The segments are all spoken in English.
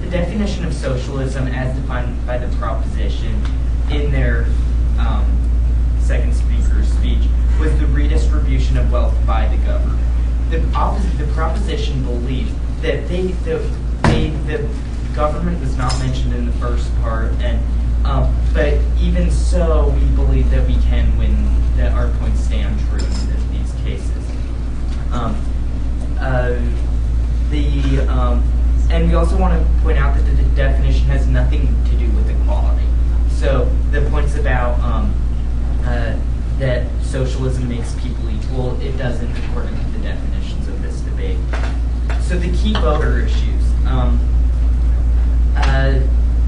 definition of socialism as defined by the proposition in their second speaker's speech was the redistribution of wealth by the government. The proposition believed that the government was not mentioned in the first part, and but even so, we believe that we can win, that our points stand true in these cases. And we also want to point out that the definition has nothing to do with equality. So the points about that socialism makes people equal, it doesn't according to the definitions of this debate. So the key voter issues.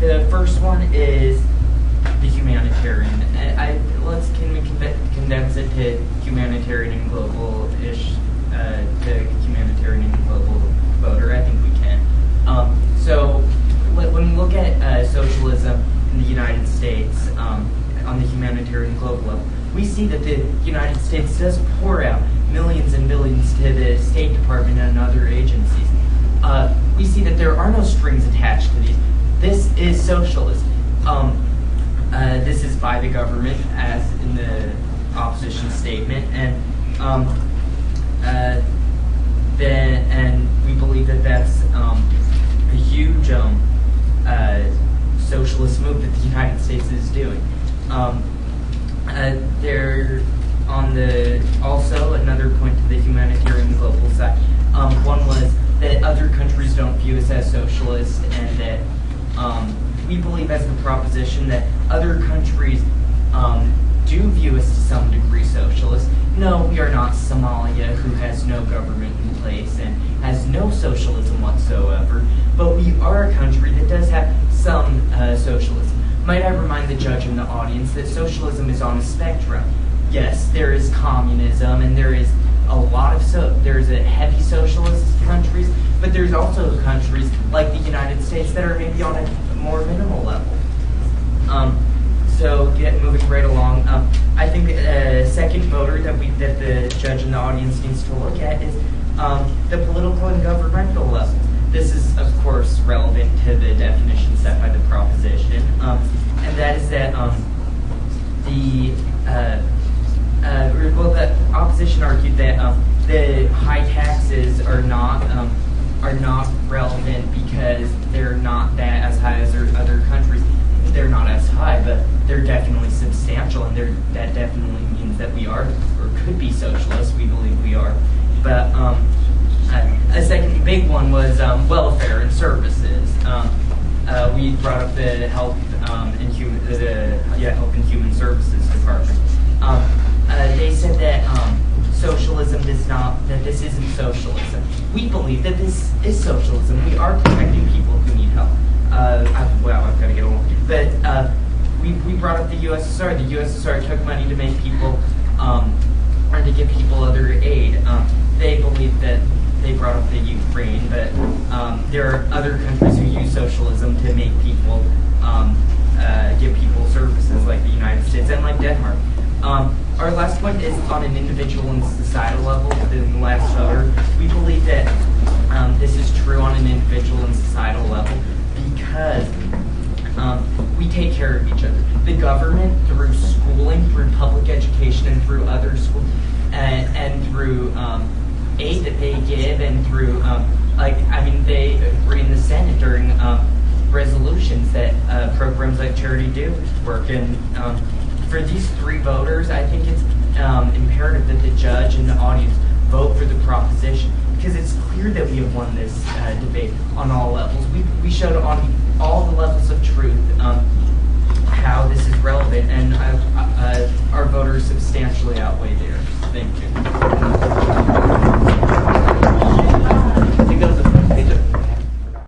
The first one is the humanitarian. Can we condense it to humanitarian and global-ish, to humanitarian and global voter? I think we can. So when we look at socialism in the United States on the humanitarian global level, we see that the United States does pour out millions and billions to the State Department and other agencies. We see that there are no strings attached to these. This is socialism. This is by the government, as in the opposition statement, and we believe that that's a huge socialist move that the United States is doing. Also another point to the humanitarian global side. One was that other countries don't view us as socialist, and that we believe as the proposition that other countries do view us to some degree socialist. No, we are not Somalia, who has no government in place and has no socialism whatsoever, but we are a country that does have some socialism. Might I remind the judge and the audience that socialism is on a spectrum. Yes, there is communism, and there is there's a heavy socialist countries, but there's also countries like the United States that are maybe on a more minimal level. So moving right along, I think a second voter that the judge and the audience needs to look at is the political and governmental level. This is, of course, relevant to the definition set by the proposition, and that is that the opposition argued that the high taxes are not relevant because they're not that as high as other countries. They're not as high, but they're definitely substantial, and that definitely means that we are or could be socialist. We believe we are. But a second big one was welfare and services. We brought up the Health and Human Services Department. They said that socialism does not, that this isn't socialism. We believe that this is socialism. We are protecting people who need help. I've got to get along. But we brought up the USSR. The USSR took money to make people, or to give people other aid. They believe that they brought up the Ukraine, but there are other countries who use socialism to make people, give people services, like the United States and like Denmark. Our last point is on an individual and societal level. The last voter, we believe that this is true on an individual and societal level because we take care of each other. The government, through schooling, through public education, and through other schools, and through aid that they give, and through they agree in the Senate during resolutions that programs like Charity Do work. And for these three voters, I think it's imperative that the judge and the audience vote for the proposition, because it's clear that we have won this debate on all levels. We showed on all the levels of truth how this is relevant, and our voters substantially outweigh theirs. Thank you.